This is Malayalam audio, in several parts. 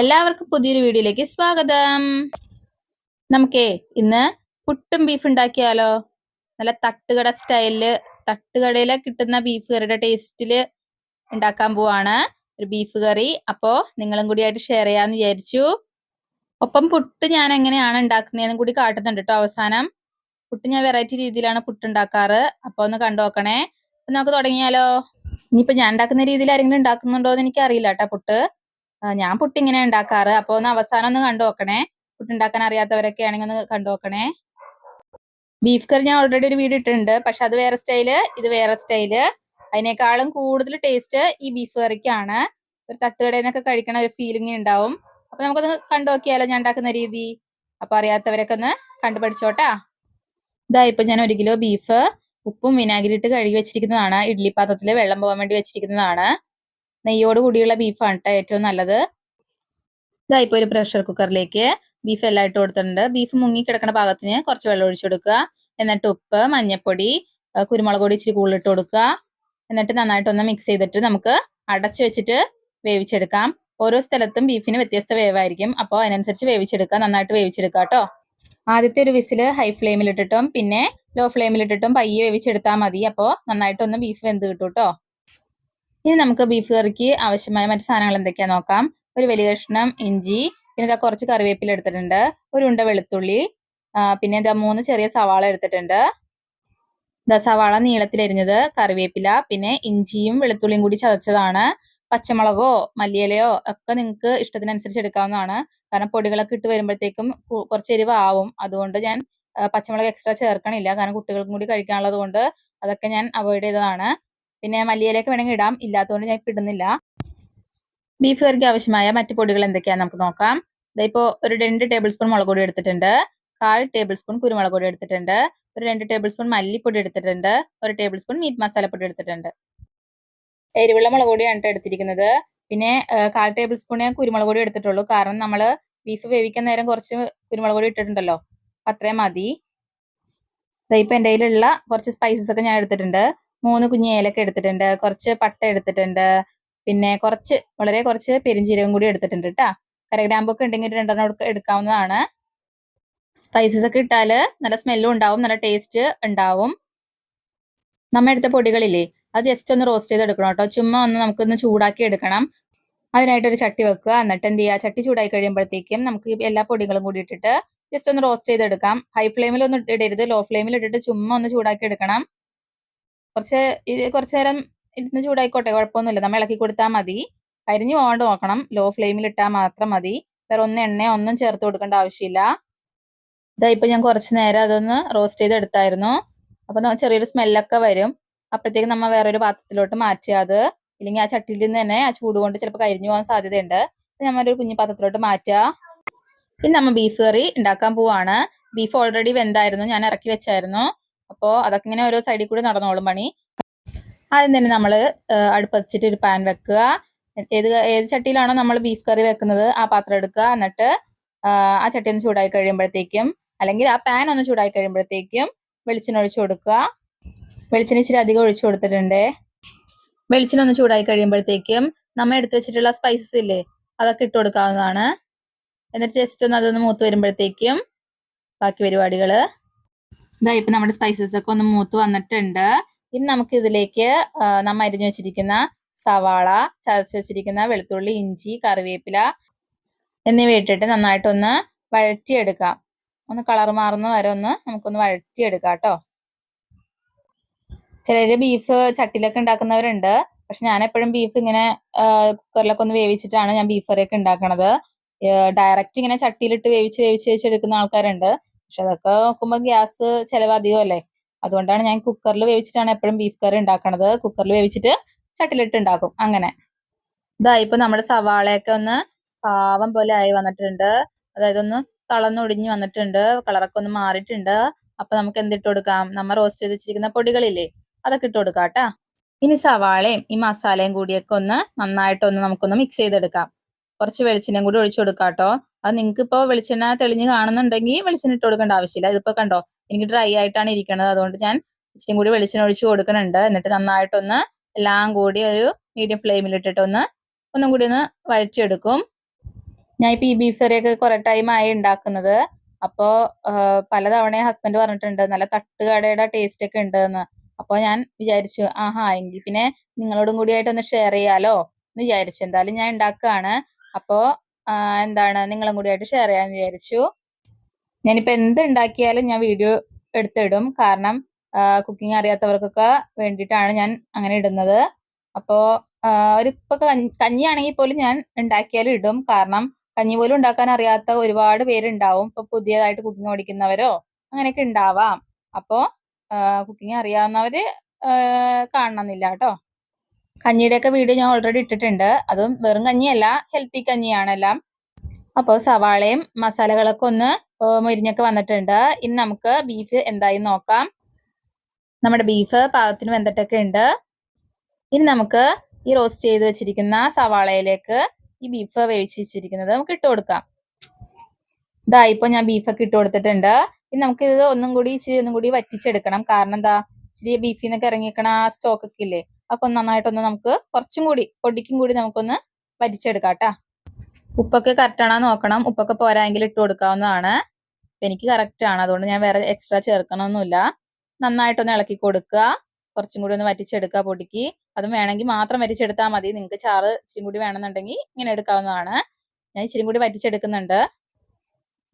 എല്ലാവർക്കും പുതിയൊരു വീഡിയോയിലേക്ക് സ്വാഗതം. നമുക്കേ ഇന്ന് പുട്ടും ബീഫ് ഉണ്ടാക്കിയാലോ? നല്ല തട്ടുകട സ്റ്റൈലില്, തട്ടുകടയിലെ കിട്ടുന്ന ബീഫ് കറിയുടെ ടേസ്റ്റില് ഉണ്ടാക്കാൻ പോവാണ് ഒരു ബീഫ് കറി. അപ്പോ നിങ്ങളും കൂടി ആയിട്ട് ഷെയർ ചെയ്യാന്ന് വിചാരിച്ചു. ഒപ്പം പുട്ട് ഞാൻ എങ്ങനെയാണ് ഉണ്ടാക്കുന്നതെന്നും കൂടി കാട്ടുന്നുണ്ട് കേട്ടോ. അവസാനം പുട്ട് ഞാൻ വെറൈറ്റി രീതിയിലാണ് പുട്ട് ഉണ്ടാക്കാറ്. അപ്പൊ ഒന്ന് കണ്ടു നോക്കണേ. അപ്പൊ നമുക്ക് തുടങ്ങിയാലോ? ഇനിയിപ്പോ ഞാൻ ഉണ്ടാക്കുന്ന രീതിയിൽ ആരെങ്കിലും ഉണ്ടാക്കുന്നുണ്ടോ എന്ന് എനിക്ക് അറിയില്ല കേട്ടോ പുട്ട്. ഞാൻ പുട്ട് ഇങ്ങനെ ഉണ്ടാക്കാറ്. അപ്പൊ ഒന്ന് അവസാനം ഒന്ന് കണ്ടു നോക്കണേ. പുട്ട് ഉണ്ടാക്കാൻ അറിയാത്തവരൊക്കെ ആണെങ്കിൽ ഒന്ന് കണ്ടു നോക്കണേ. ബീഫ് കറി ഞാൻ ഓൾറെഡി ഒരു വീഡിയോ ഇട്ടിട്ടുണ്ട്. പക്ഷെ അത് വേറെ സ്റ്റൈല്, ഇത് വേറെ സ്റ്റൈല്. അതിനേക്കാളും കൂടുതൽ ടേസ്റ്റ് ഈ ബീഫ് കറിക്കാണ്. ഒരു തട്ടുകടയിൽ നിന്നൊക്കെ കഴിക്കണ ഒരു ഫീലിംഗ് ഉണ്ടാവും. അപ്പൊ നമുക്കൊന്ന് കണ്ടു നോക്കിയാലോ ഞാൻ ഉണ്ടാക്കുന്ന രീതി. അപ്പൊ അറിയാത്തവരൊക്കെ ഒന്ന് കണ്ടുപഠിച്ചോട്ടാ. ഇതാ ഇപ്പൊ ഞാൻ 1 കിലോ ബീഫ് ഉപ്പും വിനാഗിരി ഇട്ട് കഴുകി വെച്ചിരിക്കുന്നതാണ്. ഇഡ്ലി പാത്രത്തിൽ വെള്ളം പോകാൻ വേണ്ടി വെച്ചിരിക്കുന്നതാണ്. നെയ്യോട് കൂടിയുള്ള ബീഫാണ് കേട്ടോ ഏറ്റവും നല്ലത്. ഇതാ ഇപ്പൊ ഒരു പ്രഷർ കുക്കറിലേക്ക് ബീഫ് എല്ലാം ഇട്ട് കൊടുത്തിട്ടുണ്ട്. ബീഫ് മുങ്ങി കിടക്കുന്ന പാകത്തിന് കുറച്ച് വെള്ളം ഒഴിച്ചു കൊടുക്കുക. എന്നിട്ട് ഉപ്പ്, മഞ്ഞപ്പൊടി, കുരുമുളക് പൊടി ഇച്ചിരി കൂടുതൽ ഇട്ട് കൊടുക്കുക. എന്നിട്ട് നന്നായിട്ടൊന്ന് മിക്സ് ചെയ്തിട്ട് നമുക്ക് അടച്ചു വെച്ചിട്ട് വേവിച്ചെടുക്കാം. ഓരോ സ്ഥലത്തും ബീഫിന് വ്യത്യസ്ത വേവായിരിക്കും. അപ്പോൾ അതിനനുസരിച്ച് വേവിച്ചെടുക്കുക. നന്നായിട്ട് വേവിച്ചെടുക്കുക കേട്ടോ. ആദ്യത്തെ ഒരു വിസില് ഹൈ ഫ്ലെയിമിൽ ഇട്ടിട്ടും പിന്നെ ലോ ഫ്ലെയിമിൽ ഇട്ടിട്ടും പയ്യെ വേവിച്ചെടുത്താൽ മതി. അപ്പോൾ നന്നായിട്ടൊന്ന് ബീഫ് വെന്ത് കിട്ടും കേട്ടോ. ഇനി നമുക്ക് ബീഫ് കറിക്ക് ആവശ്യമായ മറ്റു സാധനങ്ങൾ എന്തൊക്കെയാ നോക്കാം. ഒരു വലിയ കഷ്ണം ഇഞ്ചി, പിന്നെ ഇതാ കുറച്ച് കറിവേപ്പില എടുത്തിട്ടുണ്ട്, ഒരു ഉണ്ട വെളുത്തുള്ളി, പിന്നെ ഇതാ 3 ചെറിയ സവാള എടുത്തിട്ടുണ്ട്. ഇതാ സവാള നീളത്തിലരിഞ്ഞത്, കറിവേപ്പില, പിന്നെ ഇഞ്ചിയും വെളുത്തുള്ളിയും കൂടി ചതച്ചതാണ്. പച്ചമുളകോ മല്ലിയിലയോ ഒക്കെ നിങ്ങൾക്ക് ഇഷ്ടത്തിനനുസരിച്ച് എടുക്കാവുന്നതാണ്. കാരണം പൊടികളൊക്കെ ഇട്ട് വരുമ്പോഴത്തേക്കും കുറച്ച് എരിവ് ആവും. അതുകൊണ്ട് ഞാൻ പച്ചമുളക് എക്സ്ട്രാ ചേർക്കണില്ല. കാരണം കുട്ടികൾക്കും കൂടി കഴിക്കാനുള്ളത് കൊണ്ട് അതൊക്കെ ഞാൻ അവോയ്ഡ് ചെയ്തതാണ്. പിന്നെ മല്ലിയിലയൊക്കെ വേണമെങ്കിൽ ഇടാം, ഇല്ലാത്തതുകൊണ്ട് ഞാൻ ഇടുന്നില്ല. ബീഫ് കറിക്ക് ആവശ്യമായ മറ്റു പൊടികൾ എന്തൊക്കെയാന്ന് നമുക്ക് നോക്കാം. ഇതിപ്പോ ഒരു 2 ടേബിൾ സ്പൂൺ മുളക് പൊടി എടുത്തിട്ടുണ്ട്, 1/4 ടേബിൾ സ്പൂൺ കുരുമുളക് പൊടി എടുത്തിട്ടുണ്ട്, ഒരു 2 ടേബിൾ സ്പൂൺ മല്ലിപ്പൊടി എടുത്തിട്ടുണ്ട്, ഒരു ടേബിൾ സ്പൂൺ മീറ്റ് മസാലപ്പൊടി എടുത്തിട്ടുണ്ട്. എരിവുള്ള മുളക് പൊടിയാണ് എടുത്തിരിക്കുന്നത്. പിന്നെ 1/4 ടേബിൾ സ്പൂൺ ഞാൻ കുരുമുളക് പൊടി എടുത്തിട്ടുള്ളൂ. കാരണം നമ്മള് ബീഫ് വേവിക്കാൻ നേരം കുറച്ച് കുരുമുളക് പൊടി ഇട്ടിട്ടുണ്ടല്ലോ, അത്രയും മതി. ഇപ്പൊ എൻ്റെ കയ്യിലുള്ള കുറച്ച് സ്പൈസസ് ഒക്കെ ഞാൻ എടുത്തിട്ടുണ്ട്. 3 കുഞ്ഞ് ഏലക്ക എടുത്തിട്ടുണ്ട്, കുറച്ച് പട്ട എടുത്തിട്ടുണ്ട്, പിന്നെ വളരെ കുറച്ച് പെരിഞ്ജീരകം കൂടി എടുത്തിട്ടുണ്ട് കേട്ടാ. കരഗ്രാമ്പൊക്കെ ഉണ്ടെങ്കിൽ 2 എടുക്കാവുന്നതാണ്. സ്പൈസസ് ഒക്കെ ഇട്ടാല് നല്ല സ്മെല്ലും ഉണ്ടാവും, നല്ല ടേസ്റ്റ് ഉണ്ടാവും. നമ്മ എടുത്ത പൊടികളില്ലേ, അത് ജസ്റ്റ് ഒന്ന് റോസ്റ്റ് ചെയ്ത് എടുക്കണം കേട്ടോ. ചുമ്മാ നമുക്കൊന്ന് ചൂടാക്കി എടുക്കണം. അതിനായിട്ട് ഒരു ചട്ടി വെക്കുക. എന്നിട്ട് എന്ത് ചെയ്യുക, ചട്ടി ചൂടായി കഴിയുമ്പോഴത്തേക്കും നമുക്ക് എല്ലാ പൊടികളും കൂടി ഇട്ടിട്ട് ജസ്റ്റ് ഒന്ന് റോസ്റ്റ് ചെയ്തെടുക്കാം. ഹൈ ഫ്ലെയിമിൽ ഒന്നും ഇടരുത്, ലോ ഫ്ലെയിമിൽ ഇട്ടിട്ട് ചുമ്മാ ഒന്ന് ചൂടാക്കി എടുക്കണം. കുറച്ച് നേരം ഇരുന്ന് ചൂടായിക്കോട്ടെ, കുഴപ്പമൊന്നുമില്ല. നമ്മൾ ഇളക്കി കൊടുത്താൽ മതി. കരിഞ്ഞു പോകാണ്ട് നോക്കണം. ലോ ഫ്ലെയിമിൽ ഇട്ടാൽ മാത്രം മതി. വേറെ എണ്ണ ഒന്നും ചേർത്ത് കൊടുക്കേണ്ട ആവശ്യമില്ല. ഇതാ ഇപ്പൊ ഞാൻ കുറച്ച് നേരം അതൊന്ന് റോസ്റ്റ് ചെയ്ത് എടുത്തായിരുന്നു. അപ്പൊ ചെറിയൊരു സ്മെല്ലൊക്കെ വരും. അപ്പോഴത്തേക്ക് നമ്മൾ വേറൊരു പാത്രത്തിലോട്ട് മാറ്റുക അത്. ഇല്ലെങ്കിൽ ആ ചട്ടിയിൽ നിന്ന് തന്നെ ആ ചൂട് കൊണ്ട് ചിലപ്പോൾ കരിഞ്ഞു പോകാൻ സാധ്യതയുണ്ട്. നമ്മളൊരു കുഞ്ഞു പാത്രത്തിലോട്ട് മാറ്റുക. ഇനി നമ്മൾ ബീഫ് കറി ഉണ്ടാക്കാൻ പോവാണ്. ബീഫ് ഓൾറെഡി വെന്തായിരുന്നു, ഞാൻ ഇറക്കി വെച്ചായിരുന്നു. അപ്പോൾ അതൊക്കെ ഇങ്ങനെ ഓരോ സൈഡിൽ കൂടി നടന്നോളും പണി. ആദ്യം തന്നെ നമ്മൾ അടുപ്പ് വെച്ചിട്ട് ഒരു പാൻ വെക്കുക. ഏത് ചട്ടിയിലാണോ നമ്മൾ ബീഫ് കറി വെക്കുന്നത് ആ പാത്രം എടുക്കുക. എന്നിട്ട് ആ ചട്ടി ഒന്ന് ചൂടായി കഴിയുമ്പോഴത്തേക്കും, അല്ലെങ്കിൽ ആ പാൻ ഒന്ന് ചൂടായി കഴിയുമ്പോഴത്തേക്കും വെളിച്ചെണ്ണ ഒഴിച്ചു കൊടുക്കുക. വെളിച്ചെണ്ണ ഇച്ചിരി അധികം ഒഴിച്ചു കൊടുത്തിട്ടുണ്ട്. വെളിച്ചെണ്ണ ഒന്ന് ചൂടായി കഴിയുമ്പോഴത്തേക്കും നമ്മൾ എടുത്തു വെച്ചിട്ടുള്ള സ്പൈസസ് ഇല്ലേ, അതൊക്കെ ഇട്ട് കൊടുക്കാവുന്നതാണ്. എന്നിട്ട് ജസ്റ്റ് ഒന്ന് അതൊന്ന് മൂത്ത് വരുമ്പോഴത്തേക്കും ബാക്കി പരിപാടികള്. ഇതാ ഇപ്പൊ നമ്മുടെ സ്പൈസസ് ഒക്കെ ഒന്ന് മൂത്ത് വന്നിട്ടുണ്ട്. ഇനി നമുക്ക് ഇതിലേക്ക് നമ്മൾ അരിഞ്ഞു വെച്ചിരിക്കുന്ന സവാള, ചതച്ച് വെച്ചിരിക്കുന്ന വെളുത്തുള്ളി, ഇഞ്ചി, കറിവേപ്പില എന്നിവ ഇട്ടിട്ട് നന്നായിട്ടൊന്ന് വഴറ്റിയെടുക്കാം. ഒന്ന് കളർ മാറുന്ന വരെ നമുക്കൊന്ന് വഴറ്റിയെടുക്കാം കേട്ടോ. ചിലര് ബീഫ് ചട്ടിയിലൊക്കെ ഉണ്ടാക്കുന്നവരുണ്ട്. പക്ഷെ ഞാൻ എപ്പോഴും ബീഫ് ഇങ്ങനെ കുക്കറിലൊക്കെ ഒന്ന് വേവിച്ചിട്ടാണ് ഞാൻ ബീഫ് കറിയൊക്കെ ഉണ്ടാക്കണത്. ഡയറക്റ്റ് ഇങ്ങനെ ചട്ടിയിലിട്ട് വേവിച്ചെടുക്കുന്ന ആൾക്കാരുണ്ട്. പക്ഷെ അതൊക്കെ നോക്കുമ്പോൾ ഗ്യാസ് ചിലവ് അധികമല്ലേ. അതുകൊണ്ടാണ് ഞാൻ കുക്കറിൽ വേവിച്ചിട്ടാണ് എപ്പോഴും ബീഫ് കറി ഉണ്ടാക്കണത്. കുക്കറിൽ വേവിച്ചിട്ട് ചട്ടിയിലിട്ട് ഉണ്ടാക്കും അങ്ങനെ. ഇതാ ഇപ്പൊ നമ്മുടെ സവാളയൊക്കെ ഒന്ന് പാവം പോലെ ആയി വന്നിട്ടുണ്ട്. അതായത് ഒന്ന് തളന്നൊടിഞ്ഞ് വന്നിട്ടുണ്ട്, കളറൊക്കെ ഒന്ന് മാറിയിട്ടുണ്ട്. അപ്പൊ നമുക്ക് എന്തിട്ട് കൊടുക്കാം, നമ്മൾ റോസ്റ്റ് ചെയ്ത് വെച്ചിരിക്കുന്ന പൊടികളില്ലേ, അതൊക്കെ ഇട്ട് കൊടുക്കാം കേട്ടാ. ഇനി സവാളയും ഈ മസാലയും കൂടിയൊക്കെ ഒന്ന് നന്നായിട്ടൊന്ന് നമുക്കൊന്ന് മിക്സ് ചെയ്തെടുക്കാം. കുറച്ച് വെളിച്ചെണ്ണയും കൂടി ഒഴിച്ചു കൊടുക്കാം കേട്ടോ. അത് നിങ്ങൾക്ക് ഇപ്പോൾ വെളിച്ചെണ്ണ തെളിഞ്ഞ് കാണുന്നുണ്ടെങ്കിൽ വെളിച്ചെണ്ണ ഇട്ട് കൊടുക്കേണ്ട ആവശ്യമില്ല. ഇതിപ്പോ കണ്ടോ, എനിക്ക് ഡ്രൈ ആയിട്ടാണ് ഇരിക്കുന്നത്. അതുകൊണ്ട് ഞാൻ ഇച്ചിരി കൂടി വെളിച്ചെണ്ണ ഒഴിച്ചു കൊടുക്കുന്നുണ്ട്. എന്നിട്ട് നന്നായിട്ടൊന്ന് എല്ലാം കൂടി ഒരു മീഡിയം ഫ്ലെയിമിൽ ഇട്ടിട്ട് ഒന്നും കൂടി ഒന്ന് വഴറ്റിയെടുക്കും. ഞാൻ ഇപ്പൊ ഈ ബീഫ് കറിയൊക്കെ കുറെ ടൈം ആയി ഉണ്ടാക്കുന്നത്. അപ്പോ പലതവണ ഹസ്ബൻഡ് പറഞ്ഞിട്ടുണ്ട് നല്ല തട്ടുകടയുടെ ടേസ്റ്റ് ഒക്കെ ഉണ്ട് എന്ന്. അപ്പൊ ഞാൻ വിചാരിച്ചു ആഹാ എങ്കിൽ പിന്നെ നിങ്ങളോടും കൂടിയായിട്ട് ഒന്ന് ഷെയർ ചെയ്യാലോ എന്ന് വിചാരിച്ചു. എന്തായാലും ഞാൻ ഉണ്ടാക്കുകയാണ്. അപ്പോ എന്താണ് നിങ്ങളും കൂടിയായിട്ട് ഷെയർ ചെയ്യാന്ന് വിചാരിച്ചു. ഞാനിപ്പോ എന്ത് ഉണ്ടാക്കിയാലും ഞാൻ വീഡിയോ എടുത്തിടും. കാരണം കുക്കിംഗ് അറിയാത്തവർക്കൊക്കെ വേണ്ടിയിട്ടാണ് ഞാൻ അങ്ങനെ ഇടുന്നത്. അപ്പോ ഒരു ഇപ്പൊ കഞ്ഞിയാണെങ്കിൽ പോലും ഞാൻ ഉണ്ടാക്കിയാലും ഇടും. കാരണം കഞ്ഞി പോലും ഉണ്ടാക്കാൻ അറിയാത്ത ഒരുപാട് പേരുണ്ടാവും. ഇപ്പൊ പുതിയതായിട്ട് കുക്കിംഗ് പഠിക്കുന്നവരോ അങ്ങനെയൊക്കെ ഉണ്ടാവാം. അപ്പോ കുക്കിംഗ് അറിയാവുന്നവര് കാണണമെന്നില്ല കേട്ടോ. കഞ്ഞിയുടെയൊക്കെ വീഡിയോ ഞാൻ ഓൾറെഡി ഇട്ടിട്ടുണ്ട്. അതും വെറും കഞ്ഞിയല്ല, ഹെൽത്തി കഞ്ഞിയാണ് എല്ലാം. അപ്പോൾ സവാളയും മസാലകളൊക്കെ ഒന്ന് മൊരിഞ്ഞൊക്കെ വന്നിട്ടുണ്ട്. ഇനി നമുക്ക് ബീഫ് എന്തായി നോക്കാം. നമ്മുടെ ബീഫ് പാകത്തിന് വെന്തിട്ടൊക്കെ ഉണ്ട്. ഇനി നമുക്ക് ഈ റോസ്റ്റ് ചെയ്ത് വെച്ചിരിക്കുന്ന സവാളയിലേക്ക് ഈ ബീഫ് വേവിച്ച് വെച്ചിരിക്കുന്നത് നമുക്ക് ഇട്ട് കൊടുക്കാം. ഇതാ ഇപ്പൊ ഞാൻ ബീഫൊക്കെ ഇട്ട് കൊടുത്തിട്ടുണ്ട്. ഇനി നമുക്ക് ഇത് ഒന്നും കൂടി വറ്റിച്ചെടുക്കണം. കാരണം എന്താ ഇച്ചിരി ബീഫിൽ നിന്നൊക്കെ ഇറങ്ങിക്കണ ആ സ്റ്റോക്ക് ഒക്കെ ഇല്ലേ, അതൊക്കെ നന്നായിട്ടൊന്ന് നമുക്ക് കുറച്ചും കൂടി പൊടിക്കും കൂടി നമുക്കൊന്ന് വറ്റിച്ചെടുക്കാം കേട്ടാ. ഉപ്പൊക്കെ കറക്റ്റ് ആണോ നോക്കണം. ഉപ്പൊക്കെ പോരായെങ്കിൽ ഇട്ട് കൊടുക്കാവുന്നതാണ്. എനിക്ക് കറക്റ്റ് ആണ്, അതുകൊണ്ട് ഞാൻ വേറെ എക്സ്ട്രാ ചേർക്കണമൊന്നുമില്ല. നന്നായിട്ടൊന്ന് ഇളക്കി കൊടുക്കുക. കുറച്ചും കൂടി ഒന്ന് വറ്റിച്ചെടുക്കുക പൊടിക്ക്. അതും വേണമെങ്കിൽ മാത്രം വറ്റിച്ചെടുത്താൽ മതി. നിങ്ങൾക്ക് ചാറ് ഇച്ചിരി കൂടി വേണമെന്നുണ്ടെങ്കിൽ ഇങ്ങനെ എടുക്കാവുന്നതാണ്. ഞാൻ ഇച്ചിരി കൂടി വറ്റിച്ചെടുക്കുന്നുണ്ട്.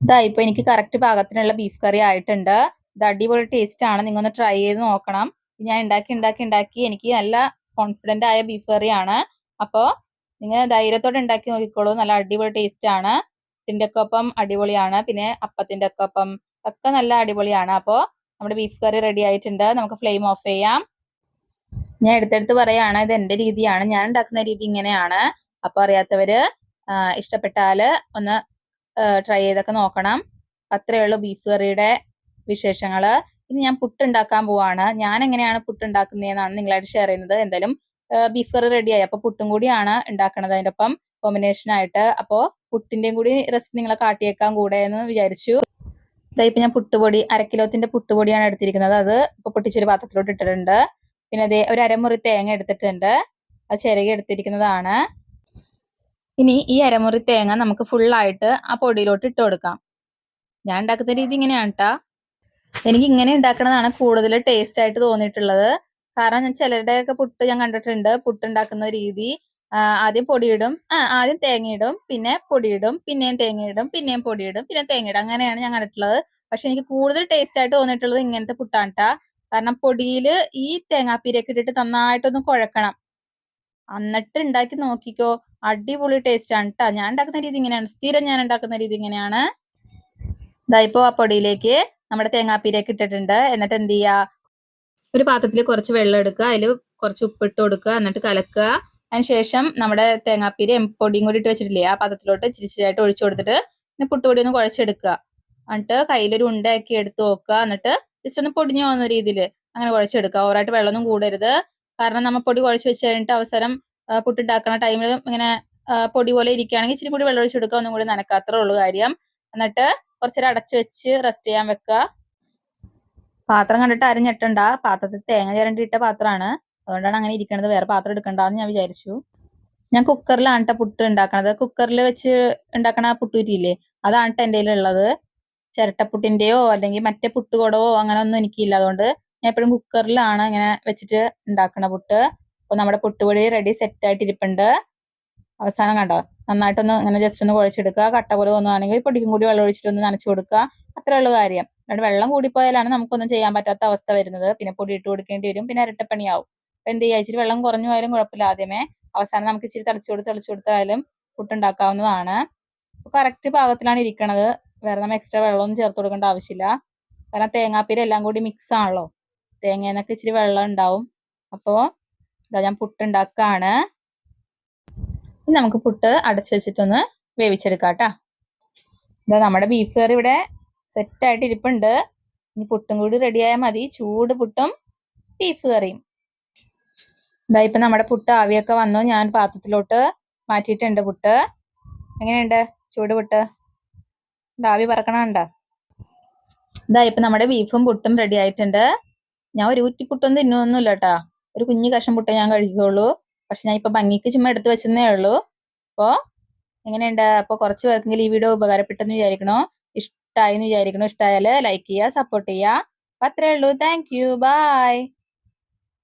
ഇതാ ഇപ്പൊ എനിക്ക് കറക്റ്റ് പാകത്തിനുള്ള ബീഫ് കറി ആയിട്ടുണ്ട്. ഇത് അടിപൊളി ടേസ്റ്റ് ആണ്. നിങ്ങൾ ഒന്ന് ട്രൈ ചെയ്ത് നോക്കണം. ഞാൻ ഉണ്ടാക്കി എനിക്ക് നല്ല കോൺഫിഡന്റ് ആയ ബീഫ് കറിയാണ്. അപ്പോ നിങ്ങൾ ധൈര്യത്തോടെ ഉണ്ടാക്കി നോക്കിക്കോളൂ. നല്ല അടിപൊളി ടേസ്റ്റ് ആണ്. ത്തിന്റെ ഒക്കെ ഒപ്പം അടിപൊളിയാണ്. പിന്നെ അപ്പത്തിന്റെ ഒക്കെ ഒപ്പം ഒക്കെ നല്ല അടിപൊളിയാണ്. അപ്പോ നമ്മുടെ ബീഫ് കറി റെഡി ആയിട്ടുണ്ട്. നമുക്ക് ഫ്ലെയിം ഓഫ് ചെയ്യാം. ഞാൻ എടുത്തെടുത്ത് പറയാണ്, ഇത് എന്റെ രീതിയാണ്, ഞാൻ ഉണ്ടാക്കുന്ന രീതി ഇങ്ങനെയാണ്. അപ്പൊ അറിയാത്തവര് ഇഷ്ടപ്പെട്ടാല് ഒന്ന് ട്രൈ ചെയ്തൊക്കെ നോക്കണം. അത്രയേ ഉള്ളൂ ബീഫ് കറിയുടെ വിശേഷങ്ങള്. ഇനി ഞാൻ പുട്ട് ഉണ്ടാക്കാൻ പോവാണ്. ഞാൻ എങ്ങനെയാണ് പുട്ട് ഉണ്ടാക്കുന്നതെന്നാണ് നിങ്ങളായിട്ട് ഷെയർ ചെയ്യുന്നത്. എന്തായാലും ബീഫ് കറി റെഡിയായി. അപ്പൊ പുട്ടും കൂടിയാണ് ഉണ്ടാക്കണത് അതിന്റെ ഒപ്പം കോമ്പിനേഷൻ ആയിട്ട്. അപ്പോ പുട്ടിന്റെയും കൂടി റെസിപ്പി നിങ്ങളെ കാട്ടിയേക്കാൻ കൂടെ എന്ന് വിചാരിച്ചു. ഇപ്പൊ ഞാൻ പുട്ടുപൊടി 1/2 കിലോത്തിന്റെ പുട്ടുപൊടിയാണ് എടുത്തിരിക്കുന്നത്. അത് ഇപ്പൊ പൊട്ടിച്ചൊരു പാത്രത്തിലോട്ട് ഇട്ടിട്ടുണ്ട്. പിന്നെ അതേ ഒരു അരമുറി തേങ്ങ എടുത്തിട്ടുണ്ട്. അത് ചിരകി എടുത്തിരിക്കുന്നതാണ്. ഇനി ഈ അരമുറി തേങ്ങ നമുക്ക് ഫുള്ളായിട്ട് ആ പൊടിയിലോട്ട് ഇട്ട് കൊടുക്കാം. ഞാൻ ഉണ്ടാക്കുന്ന രീതി ഇങ്ങനെയാണ് കേട്ടാ. എനിക്ക് ഇങ്ങനെ ഉണ്ടാക്കുന്നതാണ് കൂടുതൽ ടേസ്റ്റ് ആയിട്ട് തോന്നിയിട്ടുള്ളത്. കാരണം ഞാൻ ചിലരുടെയൊക്കെ പുട്ട് ഞാൻ കണ്ടിട്ടുണ്ട്. പുട്ട് ഉണ്ടാക്കുന്ന രീതി ആദ്യം പൊടിയിടും, ആദ്യം തേങ്ങയിടും, പിന്നെ പൊടിയിടും, പിന്നെയും തേങ്ങയിടും, പിന്നെയും പൊടിയിടും, പിന്നെ തേങ്ങയിടും. അങ്ങനെയാണ് ഞാൻ കണ്ടിട്ടുള്ളത്. പക്ഷെ എനിക്ക് കൂടുതൽ ടേസ്റ്റ് ആയിട്ട് തോന്നിയിട്ടുള്ളത് ഇങ്ങനത്തെ പുട്ടാണ് കേട്ടാ. കാരണം പൊടിയില് ഈ തേങ്ങാപ്പീരൊക്കെ ഇട്ടിട്ട് നന്നായിട്ടൊന്ന് കുഴക്കണം. എന്നിട്ട് ഉണ്ടാക്കി നോക്കിക്കോ, അടിപൊളി ടേസ്റ്റ് ആണ് കേട്ടാ. ഞാൻ ഉണ്ടാക്കുന്ന രീതി ഇങ്ങനെയാണ്, സ്ഥിരം ഞാൻ ഉണ്ടാക്കുന്ന രീതി ഇങ്ങനെയാണ്. ഇതായിപ്പോ ആ പൊടിയിലേക്ക് നമ്മുടെ തേങ്ങാപ്പീരൊക്കെ ഇട്ടിട്ടുണ്ട്. എന്നിട്ട് എന്ത് ചെയ്യാ, ഒരു പാത്രത്തിൽ കുറച്ച് വെള്ളം എടുക്കുക, അതിൽ കുറച്ച് ഉപ്പിട്ട് കൊടുക്കുക, എന്നിട്ട് കലക്കുക. അതിനുശേഷം നമ്മുടെ തേങ്ങാപ്പീരയും പൊടിയും കൂടി ഇട്ട് വെച്ചിട്ടില്ലേ, ആ പാത്രത്തിലോട്ട് ഇച്ചിരിച്ചിരിയായിട്ട് ഒഴിച്ചു കൊടുത്തിട്ട് പിന്നെ പുട്ടുപൊടി ഒന്ന് കുഴച്ചെടുക്കുക. എന്നിട്ട് കയ്യിലൊരു ഉണ്ടയാക്കി എടുത്ത് നോക്കുക. എന്നിട്ട് ജസ്റ്റ് ഒന്ന് പൊടിഞ്ഞു പോകുന്ന രീതിയിൽ അങ്ങനെ കുഴച്ചെടുക്കുക. ഓവറായിട്ട് വെള്ളമൊന്നും കൂടരുത്. കാരണം നമ്മൾ പൊടി കുഴച്ച് വെച്ച് കഴിഞ്ഞിട്ട് അവസരം പുട്ടുണ്ടാക്കുന്ന ടൈമിൽ ഇങ്ങനെ പൊടി പോലെ ഇരിക്കുകയാണെങ്കിൽ ഇച്ചിരി കൂടി വെള്ളം ഒഴിച്ചെടുക്കുക. ഒന്നും കൂടി നനക്കാത്രേ ഉള്ളൂ കാര്യം. എന്നിട്ട് കുറച്ചേരം അടച്ചു വെച്ച് റെസ്റ്റ് ചെയ്യാൻ വെക്കുക. പാത്രം കണ്ടിട്ട് ആരും ഞെട്ടണ്ട. പാത്രത്തിൽ തേങ്ങ ചിരണ്ടിയിട്ട പാത്രമാണ്, അതുകൊണ്ടാണ് അങ്ങനെ ഇരിക്കണത്. വേറെ പാത്രം എടുക്കണ്ടെന്ന് ഞാൻ വിചാരിച്ചു. ഞാൻ കുക്കറിലാണ് കേട്ടോ പുട്ട് ഉണ്ടാക്കണത്. കുക്കറിൽ വെച്ച് ഉണ്ടാക്കണ പുട്ടുകുറ്റിയില്ലേ, അതാണ് കേട്ടോ എൻ്റെ കയ്യിലുള്ളത്. ചിരട്ടപ്പുട്ടിന്റെയോ അല്ലെങ്കിൽ മറ്റേ പുട്ടുകുടവോ അങ്ങനെ ഒന്നും എനിക്കില്ല. അതുകൊണ്ട് ഞാൻ എപ്പോഴും കുക്കറിലാണ് ഇങ്ങനെ വെച്ചിട്ട് ഉണ്ടാക്കണ പുട്ട്. അപ്പൊ നമ്മുടെ പുട്ടുപൊടി റെഡി സെറ്റ് ആയിട്ട് ഇരിപ്പുണ്ട്. അവസാനം കണ്ടോ, നന്നായിട്ടൊന്ന് ഇങ്ങനെ ജസ്റ്റ് ഒന്ന് കുഴച്ചെടുക്കുക. കട്ട പോലെ തോന്നുകയാണെങ്കിൽ പൊടിക്കും കൂടി വെള്ളം ഒഴിച്ചിട്ട് ഒന്ന് നനച്ചു കൊടുക്കുക. അത്രേ ഉള്ളൂ കാര്യം. അല്ലാണ്ട് വെള്ളം കൂടിപ്പോയാലാണ് നമുക്കൊന്നും ചെയ്യാൻ പറ്റാത്ത അവസ്ഥ വരുന്നത്. പിന്നെ പൊടി ഇട്ട് കൊടുക്കേണ്ടി വരും, പിന്നെ ഇരട്ടപ്പണിയാവും. അപ്പൊ എന്ത് ചെയ്യുക, ഇച്ചിരി വെള്ളം കുറഞ്ഞു പോയാലും കുഴപ്പമില്ല ആദ്യമേ. അവസാനം നമുക്ക് ഇച്ചിരി തളിച്ചു കൊടുത്തായാലും പുട്ടുണ്ടാക്കാവുന്നതാണ്. കറക്റ്റ് പാകത്തിലാണ് ഇരിക്കണത്. വേറെ നമ്മൾ എക്സ്ട്രാ വെള്ളമൊന്നും ചേർത്ത് കൊടുക്കേണ്ട ആവശ്യമില്ല. കാരണം തേങ്ങാപ്പീര എല്ലാം കൂടി മിക്സ് ആണല്ലോ, തേങ്ങയെന്നൊക്കെ ഇച്ചിരി വെള്ളം ഉണ്ടാവും. അപ്പോ ഇതാ ഞാൻ പുട്ടുണ്ടാക്കാണ്. ഇനി നമുക്ക് പുട്ട് അടച്ചു വെച്ചിട്ടൊന്ന് വേവിച്ചെടുക്കാം കേട്ടാ. ഇതാ നമ്മുടെ ബീഫ് കറി ഇവിടെ സെറ്റ് ആയിട്ട് ഇരിപ്പുണ്ട്. ഇനി പുട്ടും കൂടി റെഡിയായാൽ മതി. ചൂട് പുട്ടും ബീഫ് കറിയും. ഇതാ ഇപ്പൊ നമ്മുടെ പുട്ട് ആവിയൊക്കെ വന്നു. ഞാൻ പാത്രത്തിലോട്ട് മാറ്റിയിട്ടുണ്ട് പുട്ട്. എങ്ങനെയുണ്ട് ചൂട് പുട്ട്? ആവി പറക്കണുണ്ട്. ഇതാ ഇപ്പൊ നമ്മുടെ ബീഫും പുട്ടും റെഡി ആയിട്ടുണ്ട്. ഞാൻ ഒരു കുറ്റിപ്പുട്ടൊന്നും തിന്നൊന്നുമില്ല കേട്ടാ. ഒരു കുഞ്ഞു കഷ്ണം പുട്ടേ ഞാൻ കഴിക്കുള്ളൂ. പക്ഷെ ഞാൻ ഇപ്പൊ ഭംഗിക്ക് ചുമ്മാ എടുത്തു വെച്ചെന്നേ ഉള്ളൂ. അപ്പോ എങ്ങനെയുണ്ട്? അപ്പൊ കുറച്ച് പേർക്കെങ്കിലും ഈ വീഡിയോ ഉപകാരപ്പെട്ടെന്ന് വിചാരിക്കണോ? ഇഷ്ടായി എന്ന് വിചാരിക്കണോ? ഇഷ്ടായാല് ലൈക്ക് ചെയ്യുക, സപ്പോർട്ട് ചെയ്യുക. അപ്പൊ അത്രേ ഉള്ളൂ. Thank you. ബൈ.